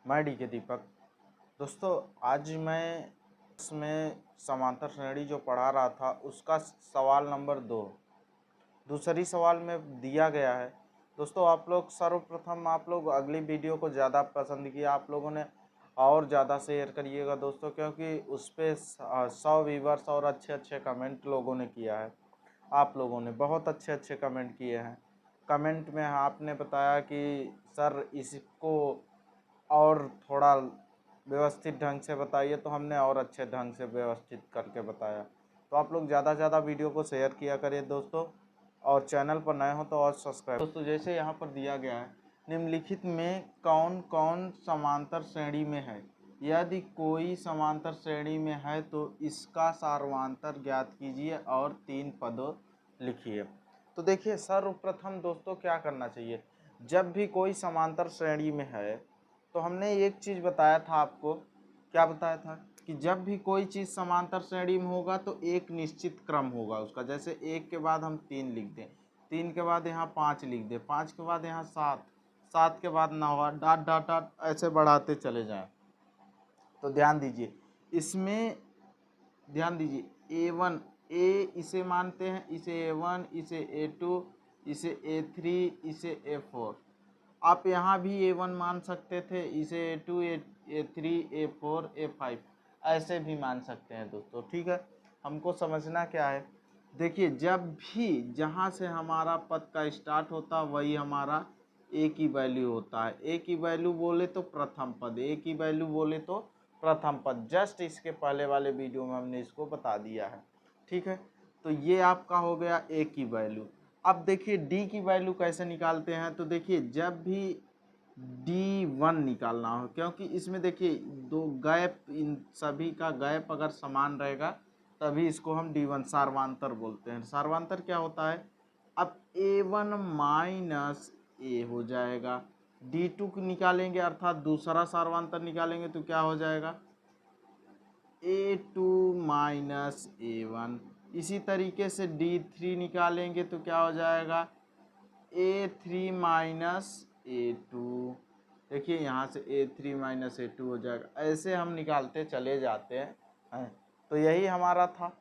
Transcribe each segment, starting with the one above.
मैं डी के दीपक। दोस्तों, आज मैं इसमें समांतर श्रेणी जो पढ़ा रहा था उसका सवाल नंबर 2 दूसरी सवाल में दिया गया है। दोस्तों, आप लोग सर्वप्रथम आप लोग अगली वीडियो को ज़्यादा पसंद किया, आप लोगों ने और ज़्यादा शेयर करिएगा दोस्तों, क्योंकि उस पर 100 व्यूवर्स और अच्छे अच्छे कमेंट लोगों ने किया है। आप लोगों ने बहुत अच्छे अच्छे कमेंट किए हैं। कमेंट में आपने बताया कि सर इसको और थोड़ा व्यवस्थित ढंग से बताइए, तो हमने और अच्छे ढंग से व्यवस्थित करके बताया। तो आप लोग ज़्यादा से ज़्यादा वीडियो को शेयर किया करिए दोस्तों, और चैनल पर नए हो तो और सब्सक्राइब। दोस्तों, जैसे यहाँ पर दिया गया है, निम्नलिखित में कौन कौन समांतर श्रेणी में है। यदि कोई समांतर श्रेणी में है तो इसका सार्वधातुक ज्ञात कीजिए और 3 पदों लिखिए। तो देखिए, सर्वप्रथम दोस्तों क्या करना चाहिए, जब भी कोई समांतर श्रेणी में है तो हमने एक चीज़ बताया था आपको। क्या बताया था कि जब भी कोई चीज़ समांतर श्रेणी में होगा तो एक निश्चित क्रम होगा उसका। जैसे 1 के बाद हम 3 लिख दें, 3 के बाद यहाँ 5 लिख दें, 5 के बाद यहाँ 7, 7 के बाद 9, डॉट डॉट डॉट ऐसे बढ़ाते चले जाएं। तो ध्यान दीजिए, इसमें ध्यान दीजिए, A1 ए इसे मानते हैं, इसे A1, इसे A2, इसे A3, इसे A4। आप यहाँ भी A1 मान सकते थे, इसे A2, A3, A4, A5 ऐसे भी मान सकते हैं दोस्तों। ठीक है, हमको समझना क्या है, देखिए जब भी जहाँ से हमारा पद का स्टार्ट होता है वही हमारा ए की वैल्यू होता है। ए की वैल्यू बोले तो प्रथम पद, ए की वैल्यू बोले तो प्रथम पद। जस्ट इसके पहले वाले वीडियो में हमने इसको बता दिया है। ठीक है, तो ये आपका हो गया ए की वैल्यू। अब देखिए डी की वैल्यू कैसे निकालते हैं। तो देखिए, जब भी D1 निकालना हो, क्योंकि इसमें देखिए दो गैप, इन सभी का गैप अगर समान रहेगा तभी इसको हम D1 सार्वधातुक बोलते हैं। सार्वधातुक क्या होता है, अब A1 माइनस ए हो जाएगा। D2 को निकालेंगे अर्थात दूसरा सार्वधातुक निकालेंगे तो क्या हो जाएगा, A2 माइनस A1। इसी तरीके से D3 निकालेंगे तो क्या हो जाएगा, A3 माइनस A2। देखिए यहाँ से A3 माइनस A2 हो जाएगा। ऐसे हम निकालते चले जाते हैं। तो यही हमारा था।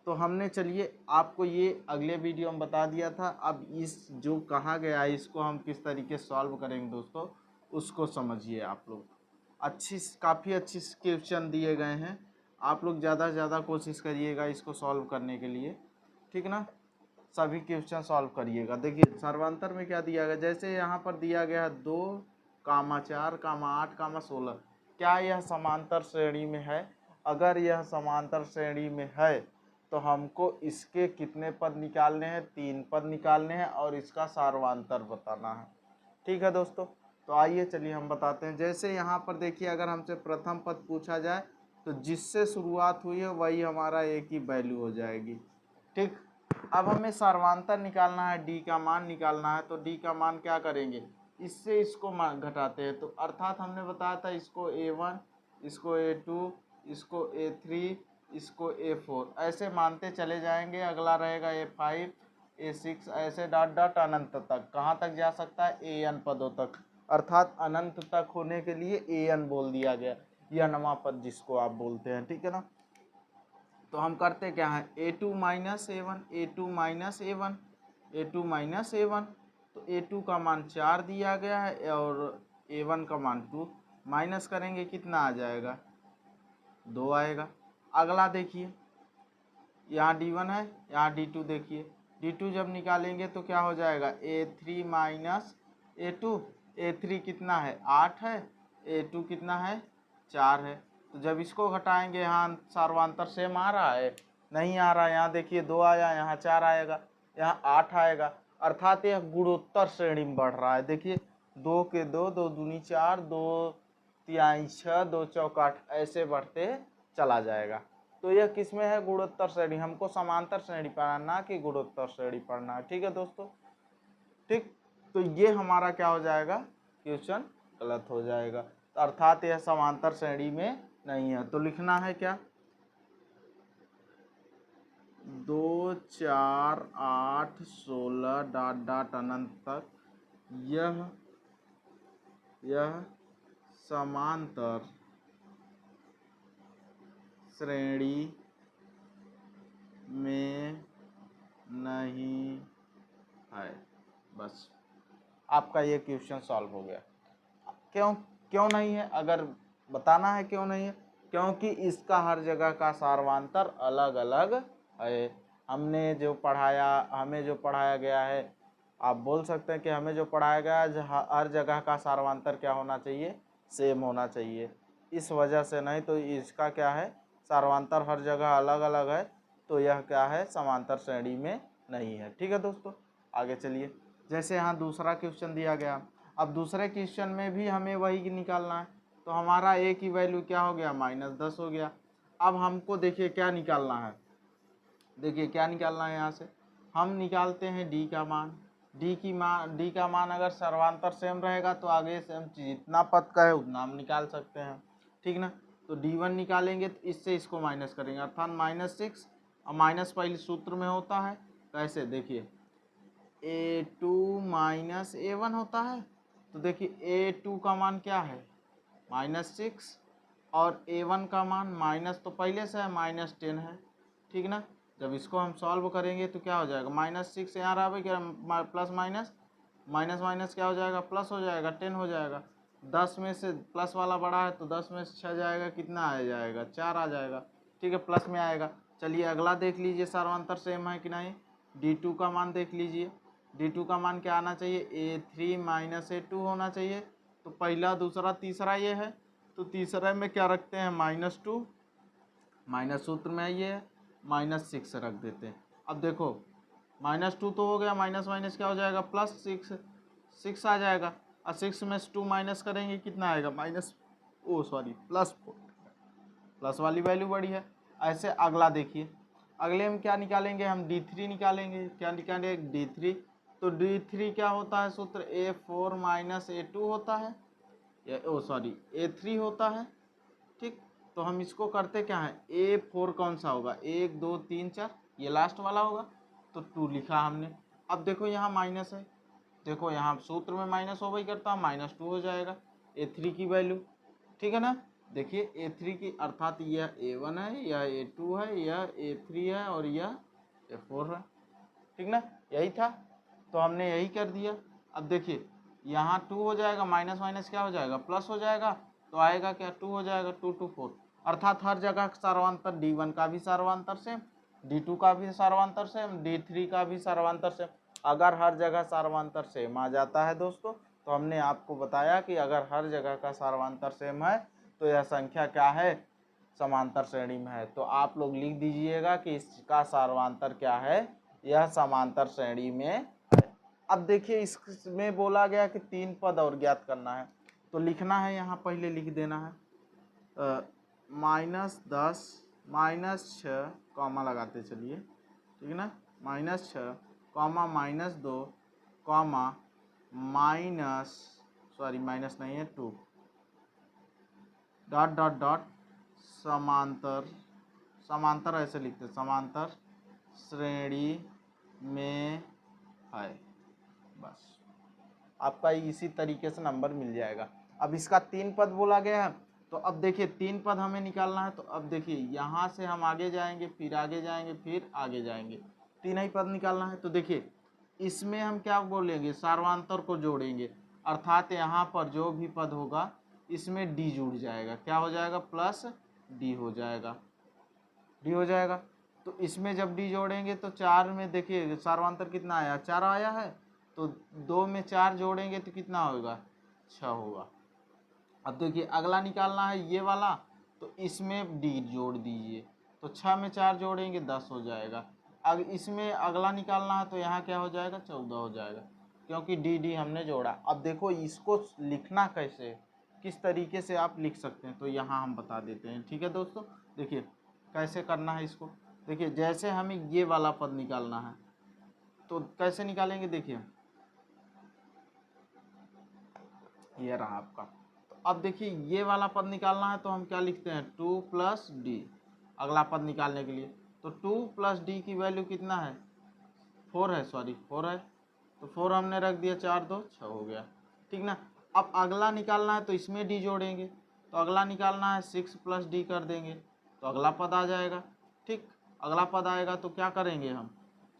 तो हमने, चलिए आपको ये अगले वीडियो में बता दिया था। अब इस जो कहा गया है इसको हम किस तरीके से सॉल्व करेंगे दोस्तों, उसको समझिए आप लोग। काफ़ी अच्छी क्वेश्चन दिए गए हैं। आप लोग ज़्यादा से ज़्यादा कोशिश करिएगा इसको सॉल्व करने के लिए, ठीक ना। सभी क्वेश्चन सॉल्व करिएगा। देखिए सर्वांतर में क्या दिया गया, जैसे यहाँ पर दिया गया है 2, 4, 8, 16। क्या यह समांतर श्रेणी में है। अगर यह समांतर श्रेणी में है तो हमको इसके कितने पद निकालने हैं, 3 पद निकालने हैं और इसका सार्वधातुक बताना है। ठीक है दोस्तों, तो आइए चलिए हम बताते हैं। जैसे यहाँ पर देखिए, अगर हमसे प्रथम पद पूछा जाए तो जिससे शुरुआत हुई है वही हमारा ए की वैल्यू हो जाएगी। ठीक, अब हमें सार्वधातुक निकालना है, डी का मान निकालना है। तो डी का मान क्या करेंगे, इससे इसको घटाते हैं। तो अर्थात हमने बताया था इसको A1, इसको A2, इसको A3, इसको A4 ऐसे मानते चले जाएंगे। अगला रहेगा A5, A6 ऐसे डॉट डॉट अनंत तक। कहाँ तक जा सकता है, AN पदों तक, अर्थात अनंत तक होने के लिए AN बोल दिया गया, या नवा पद जिसको आप बोलते हैं। ठीक है ना। तो हम करते क्या है, A2 minus A1, A2 minus A1, A2 minus A1। तो A2 का मान 4 दिया गया है और A1 का मान 2। माइनस करेंगे कितना आ जाएगा, 2 आएगा। अगला देखिए, यहाँ D1 है, यहाँ D2 देखिए। D2 जब निकालेंगे तो क्या हो जाएगा, A3 माइनस A2। A3 कितना है, 8 है, A2 कितना है, 4 है। तो जब इसको घटाएंगे, यहाँ सार्वधातुक सेम आ रहा है, नहीं आ रहा है। यहाँ देखिए 2 आया, यहाँ 4 आएगा, यहाँ 8 आएगा। अर्थात यह गुणोत्तर श्रेणी में बढ़ रहा है। देखिए 2 के 2, 2 दूनी 4, 2 तिहाई 6, 2 चौक 8 ऐसे बढ़ते चला जाएगा। तो यह किस में है, गुणोत्तर श्रेणी। हमको समांतर श्रेणी पढ़ना, ना कि गुणोत्तर श्रेणी पढ़ना है। ठीक है दोस्तों। ठीक, तो ये हमारा क्या हो जाएगा, क्वेश्चन गलत हो जाएगा। तो अर्थात यह समांतर श्रेणी में नहीं है। तो लिखना है क्या, 2, 4, 8, 16 डॉट डॉट अनंत तक यह समांतर श्रेणी में नहीं है। बस आपका ये क्वेश्चन सॉल्व हो गया। क्यों क्यों नहीं है, अगर बताना है क्यों नहीं है, क्योंकि इसका हर जगह का सार्वंतर अलग अलग है। हमें जो पढ़ाया गया है, आप बोल सकते हैं कि हमें जो पढ़ाया गया है हर जगह का सार्वंतर क्या होना चाहिए, सेम होना चाहिए। इस वजह से नहीं तो इसका क्या है, सार्वंतर हर जगह अलग अलग है, तो यह क्या है, समांतर श्रेणी में नहीं है। ठीक है दोस्तों, आगे चलिए। जैसे यहाँ दूसरा क्वेश्चन दिया गया, अब दूसरे क्वेश्चन में भी हमें वही निकालना है, तो हमारा ए की वैल्यू क्या हो गया, -10 हो गया। अब हमको देखिए क्या निकालना है, देखिए क्या निकालना है, यहाँ से हम निकालते हैं डी का मान। डी का मान अगर सर्वांतर सेम रहेगा तो आगे से हम जितना पद का है उतना हम निकाल सकते हैं, ठीक ना। तो D1 निकालेंगे तो इससे इसको माइनस करेंगे, अर्थात -6, और माइनस पहले सूत्र में होता है, कैसे देखिए A2 - A1 होता है। तो देखिए A2 का मान क्या है, -6, और A1 का मान माइनस तो पहले से है -10 है, ठीक ना। जब इसको हम सॉल्व करेंगे तो क्या हो जाएगा, -6 यहाँ रहा भाई, क्या प्लस माइनस माइनस माइनस क्या हो जाएगा, प्लस हो जाएगा, 10 हो जाएगा। 10 में से प्लस वाला बड़ा है तो 10 में से 6 जाएगा, कितना आ जाएगा, 4 आ जाएगा, ठीक है, प्लस में आएगा। चलिए अगला देख लीजिए सार्वंतर सेम है कि नहीं। D2 का मान देख लीजिए, D2 का मान क्या आना चाहिए, A3 - A2 होना चाहिए। तो पहला दूसरा तीसरा ये है, तो तीसरे में क्या रखते हैं, -2, माइनस सूत्र में ये है, -6 रख देते हैं। अब देखो -2 तो हो गया, माइनस माइनस क्या हो जाएगा, +6, 6 आ जाएगा, और 6 में से 2 माइनस करेंगे कितना आएगा, +4, प्लस वाली वैल्यू बड़ी है। ऐसे अगला देखिए, अगले में क्या निकालेंगे हम, D3 निकालेंगे। क्या निकालेंगे, D3। तो D3 क्या होता है सूत्र, A4 - A2 होता है, A3 होता है, ठीक। तो हम इसको करते क्या है, A4 कौन सा होगा, 1 2 3 4, ये लास्ट वाला होगा, तो 2 लिखा हमने। अब देखो यहाँ माइनस है, देखो यहाँ सूत्र में माइनस हो गई करता, -2 हो जाएगा A3 की वैल्यू, ठीक है ना। देखिए A3 की, अर्थात यह A1 है, यह A2 है, यह A3 है, और यह A4 है, ठीक ना, यही था, तो हमने यही कर दिया। अब देखिए यहाँ 2 हो जाएगा, माइनस माइनस क्या हो जाएगा, प्लस हो जाएगा, तो आएगा क्या, 2 हो जाएगा, 2 2 4, अर्थात हर जगह सार्वंतर, D1 का भी सार्वंतर सेम, D2 का भी सार्वंतर सेम, D3 का भी सार्वंतर सेम। अगर हर जगह सार्वंतर सेम आ जाता है दोस्तों, तो हमने आपको बताया कि अगर हर जगह का सार्वंतर सेम है तो यह संख्या क्या है, समांतर श्रेणी में है। तो आप लोग लिख दीजिएगा कि इसका सार्वंतर क्या है, यह समांतर श्रेणी में है। अब देखिए इसमें बोला गया कि 3 पद और ज्ञात करना है, तो लिखना है, यहाँ पहले लिख देना है -10 -6 कॉमा लगाते चलिए, ठीक है ना, -6 कॉमा -2 कॉमा माइनस नहीं है 2 डॉट डॉट डॉट समांतर, समांतर ऐसे लिखते, समांतर श्रेणी में है। बस आपका इसी तरीके से नंबर मिल जाएगा। अब इसका 3 पद बोला गया है, तो अब देखिए 3 पद हमें निकालना है। तो अब देखिए यहाँ से हम आगे जाएंगे, फिर आगे जाएंगे, फिर आगे जाएंगे, 3 ही पद निकालना है। तो देखिए इसमें हम क्या बोलेंगे, सार्वंतर को जोड़ेंगे, अर्थात यहाँ पर जो भी पद होगा इसमें डी जुड़ जाएगा, क्या हो जाएगा, +D हो जाएगा, डी हो जाएगा। तो इसमें जब डी जोड़ेंगे तो 4 में देखिए सार्वंतर कितना आया, 4 आया है, तो 2 में 4 जोड़ेंगे तो कितना होगा, 6 होगा। अब देखिए अगला निकालना है ये वाला, तो इसमें डी जोड़ दीजिए, तो 6 में 4 जोड़ेंगे 10 हो जाएगा। अब इसमें अगला निकालना है तो यहाँ क्या हो जाएगा, 14 हो जाएगा, क्योंकि डी हमने जोड़ा। अब देखो इसको लिखना कैसे, किस तरीके से आप लिख सकते हैं, तो यहाँ हम बता देते हैं, ठीक है दोस्तों। देखिए कैसे करना है इसको, देखिए जैसे हमें ये वाला पद निकालना है तो कैसे निकालेंगे, देखिए ये रहा आपका। तो अब देखिए ये वाला पद निकालना है तो हम क्या लिखते हैं, 2 + D, अगला पद निकालने के लिए। तो 2 + D की वैल्यू कितना है, 4 है, 4 है, तो 4 हमने रख दिया, 4 2 6 हो गया, ठीक ना। अब अगला निकालना है तो इसमें डी जोड़ेंगे, तो अगला निकालना है 6 + डी कर देंगे तो अगला पद आ जाएगा। ठीक, अगला पद आएगा तो क्या करेंगे हम,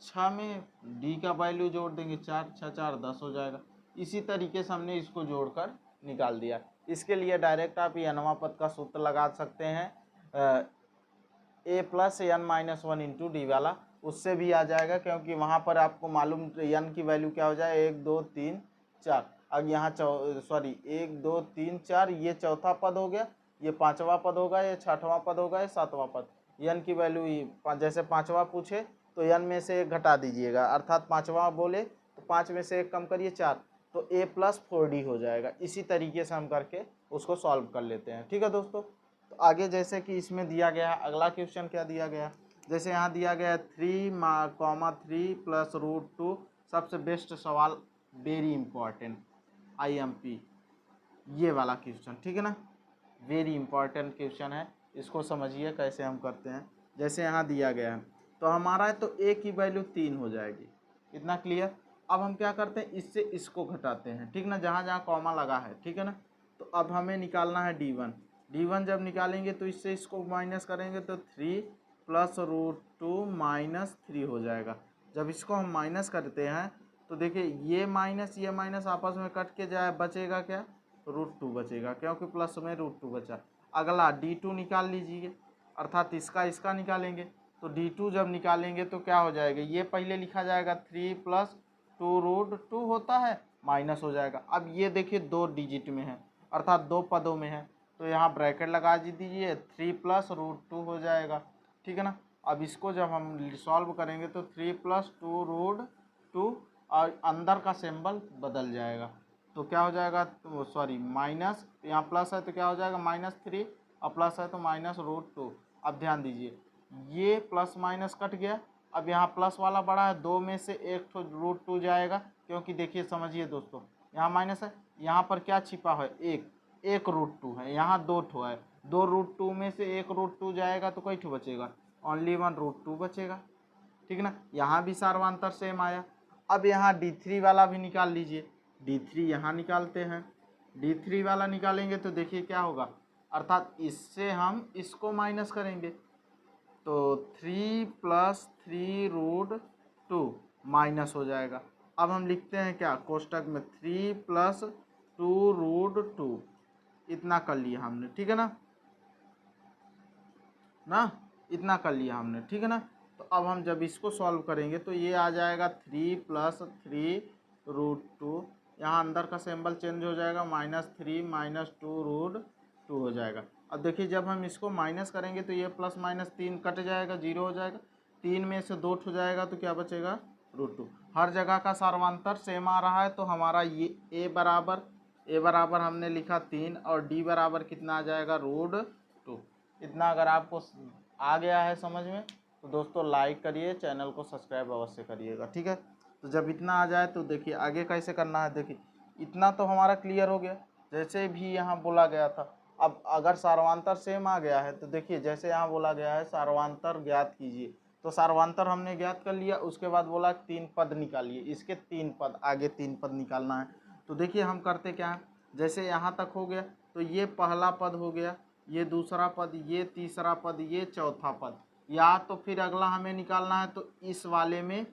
6 में डी का वैल्यू जोड़ देंगे, 4 6 4 10 हो जाएगा। इसी तरीके से हमने इसको जोड़कर निकाल दिया। इसके लिए डायरेक्ट आप ये नवा पद का सूत्र लगा सकते हैं, a + n - 1 इंटू डी वाला, उससे भी आ जाएगा, क्योंकि वहाँ पर आपको मालूम n की वैल्यू क्या हो जाए, 1 2 3 4। अब यहाँ 1 2 3 4 ये चौथा पद हो गया, ये पांचवा पद होगा, ये छठवां पद होगा, ये सातवां पद। n की वैल्यू जैसे पांचवा पूछे तो n में से 1 घटा दीजिएगा, अर्थात पांचवा बोले तो 5 में से 1 कम करिए 4, तो a + 4d हो जाएगा। इसी तरीके से हम करके उसको सॉल्व कर लेते हैं। ठीक है दोस्तों, तो आगे जैसे कि इसमें दिया गया है, अगला क्वेश्चन क्या दिया गया, जैसे यहाँ दिया गया है 3, 3 + √2। सबसे बेस्ट सवाल, वेरी इंपॉर्टेंट, IMP ये वाला क्वेश्चन, ठीक है ना, वेरी इंपॉर्टेंट क्वेश्चन है, इसको समझिए कैसे हम करते हैं। जैसे यहाँ दिया गया है तो हमारा है तो a की वैल्यू 3 हो जाएगी, इतना क्लियर। अब हम क्या करते हैं, इससे इसको घटाते हैं, ठीक ना, जहाँ जहाँ कॉमा लगा है, ठीक है ना। तो अब हमें निकालना है d1 जब निकालेंगे तो इससे इसको माइनस करेंगे तो 3 + √2 - 3 हो जाएगा। जब इसको हम माइनस करते हैं तो देखिए ये माइनस आपस में कट के जाए, बचेगा क्या, √2 बचेगा, क्योंकि प्लस में √2 बचा। अगला d2 निकाल लीजिए, अर्थात इसका निकालेंगे, तो d2 जब निकालेंगे तो क्या हो जाएगा, ये पहले लिखा जाएगा 3 + 2√2 होता है, माइनस हो जाएगा। अब ये देखिए 2 डिजिट में है, अर्थात 2 पदों में है, तो यहाँ ब्रैकेट लगा दीजिए, 3 + √2 हो जाएगा, ठीक है ना। अब इसको जब हम सॉल्व करेंगे तो 3 + 2√2 और अंदर का सिंबल बदल जाएगा, तो क्या हो जाएगा, तो सॉरी माइनस, यहाँ प्लस है तो क्या हो जाएगा -3 और प्लस है तो -√2। अब ध्यान दीजिए ये प्लस माइनस कट गया, अब यहाँ प्लस वाला बड़ा है, 2 में से 1 तो √2 जाएगा, क्योंकि देखिए समझिए दोस्तों, यहाँ माइनस है, यहाँ पर क्या छिपा है, एक √2 है, यहाँ 2 ठो है, 2 √2 में से 1 √2 जाएगा तो कई ठो बचेगा, ओनली 1 √2 बचेगा, ठीक ना। यहाँ भी सार्वंतर सेम आया। अब यहाँ d3 वाला भी निकाल लीजिए, d3 यहाँ निकालते हैं, d3 वाला निकालेंगे तो देखिए क्या होगा, अर्थात इससे हम इसको माइनस करेंगे, तो 3 + 3√2 माइनस हो जाएगा। अब हम लिखते हैं क्या, कोष्टक में 3 + 2√2, इतना कर लिया हमने, ठीक है ना, इतना कर लिया हमने, ठीक है ना। तो अब हम जब इसको सॉल्व करेंगे तो ये आ जाएगा 3 + 3√2, यहाँ अंदर का सिंबल चेंज हो जाएगा, -3 - 2√2 हो जाएगा। अब देखिए जब हम इसको माइनस करेंगे तो ये प्लस माइनस 3 कट जाएगा, 0 हो जाएगा, 3 में से 2 हो जाएगा तो क्या बचेगा, √2। हर जगह का सार्वंतर सेम आ रहा है, तो हमारा ये a बराबर हमने लिखा 3 और d बराबर कितना आ जाएगा, √2। इतना अगर आपको आ गया है समझ में तो दोस्तों लाइक करिए, चैनल को सब्सक्राइब अवश्य करिएगा, ठीक है। तो जब इतना आ जाए तो देखिए आगे कैसे करना है, देखिए इतना तो हमारा क्लियर हो गया, जैसे भी यहाँ बोला गया था। अब अगर सार्वंतर सेम आ गया है तो देखिए जैसे यहाँ बोला गया है सार्वंतर ज्ञात कीजिए, तो सार्वंतर हमने ज्ञात कर लिया, उसके बाद बोला 3 पद निकालिए, इसके 3 पद, आगे 3 पद निकालना है। तो देखिए हम करते क्या है, जैसे यहाँ तक हो गया तो ये पहला पद हो गया, ये दूसरा पद, ये तीसरा पद, ये चौथा पद, या तो फिर अगला हमें निकालना है तो इस वाले में,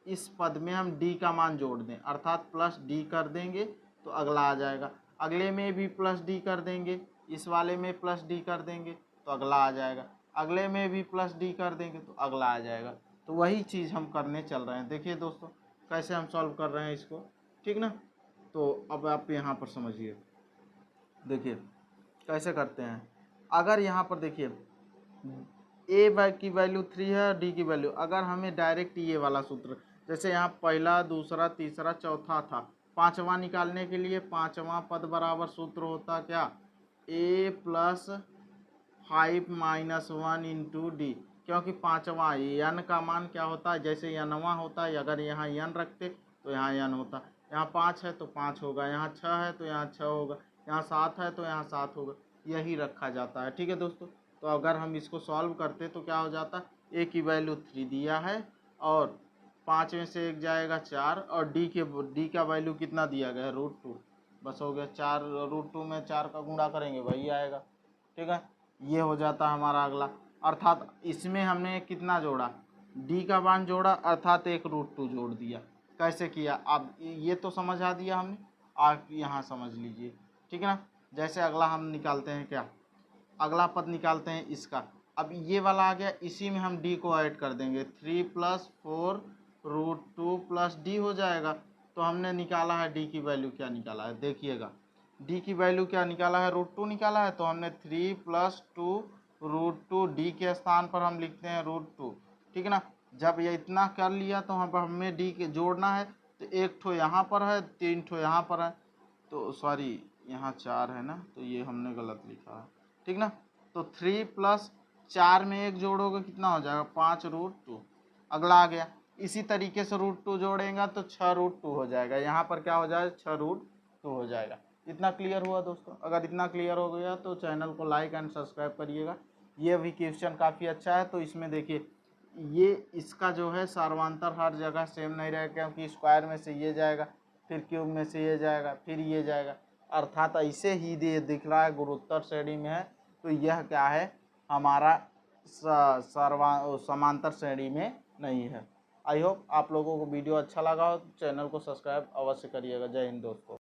इस पद में हम d का मान जोड़ दें, अर्थात +d कर देंगे तो अगला आ जाएगा, अगले में भी +d कर देंगे, इस वाले में +d कर देंगे तो अगला आ जाएगा, अगले में भी +d कर देंगे तो अगला आ जाएगा। तो वही चीज़ हम करने चल रहे हैं, देखिए दोस्तों कैसे हम सॉल्व कर रहे हैं इसको, ठीक ना। तो अब आप यहाँ पर समझिए, देखिए कैसे करते हैं। अगर यहाँ पर देखिए a की वैल्यू 3 है, d की वैल्यू, अगर हमें डायरेक्ट ये वाला सूत्र, जैसे यहाँ पहला दूसरा तीसरा चौथा था, पांचवा निकालने के लिए पांचवा पद बराबर सूत्र होता क्या, a + 5 - 1 इंटू डी, क्योंकि पांचवा n का मान क्या होता है, जैसे नवा होता है, अगर यहाँ n रखते तो यहाँ n होता, यहाँ 5 है तो 5 होगा, यहाँ 6 है तो यहाँ 6 होगा, यहाँ 7 है तो यहाँ 7 होगा, यही रखा जाता है, ठीक है दोस्तों। तो अगर हम इसको सॉल्व करते तो क्या हो जाता, a की वैल्यू 3 दिया है और 5 में से 1 जाएगा 4, और d का वैल्यू कितना दिया गया है, √2, बस हो गया। 4√2 में 4 का गुणा करेंगे वही आएगा। ठीक है, ये हो जाता है हमारा अगला। अर्थात इसमें हमने कितना जोड़ा, डी का मान जोड़ा, अर्थात 1√2 जोड़ दिया। कैसे किया, अब ये तो समझा दिया हमने, आप यहाँ समझ लीजिए। ठीक है ना। जैसे अगला हम निकालते हैं, क्या अगला पद निकालते हैं इसका। अब ये वाला आ गया, इसी में हम डी को ऐड कर देंगे, 3 + 4√2 + डी हो जाएगा। तो हमने निकाला है डी की वैल्यू, क्या निकाला है देखिएगा, डी की वैल्यू क्या निकाला है, √2 निकाला है। तो हमने 3 + 2√2, डी के स्थान पर हम लिखते हैं √2। ठीक है ना। जब ये इतना कर लिया तो हमें डी के जोड़ना है, तो 1 ठो यहाँ पर है, 3 ठो यहाँ पर है, तो सॉरी यहाँ 4 है ना, तो ये हमने गलत लिखा है। ठीक ना। तो 3 + 4 में 1 जोड़ोगे कितना हो जाएगा, 5√2। अगला आ गया, इसी तरीके से √2 जोड़ेगा तो 6√2 हो जाएगा। यहाँ पर क्या हो जाएगा, 6√2 हो जाएगा। इतना क्लियर हुआ दोस्तों। अगर इतना क्लियर हो गया तो चैनल को लाइक एंड सब्सक्राइब करिएगा। ये भी क्वेश्चन काफ़ी अच्छा है। तो इसमें देखिए, ये इसका जो है सार्वंतर हर जगह सेम नहीं रहेगा, क्योंकि स्क्वायर में से ये जाएगा, फिर क्यूब में से ये जाएगा, फिर ये जाएगा, अर्थात ऐसे ही दिख रहा है, गुरुत्तर श्रेणी में है। तो यह क्या है, हमारा समांतर श्रेणी में नहीं है। आई होप आप लोगों को वीडियो अच्छा लगा हो, चैनल को सब्सक्राइब अवश्य करिएगा। जय हिंद दोस्तों।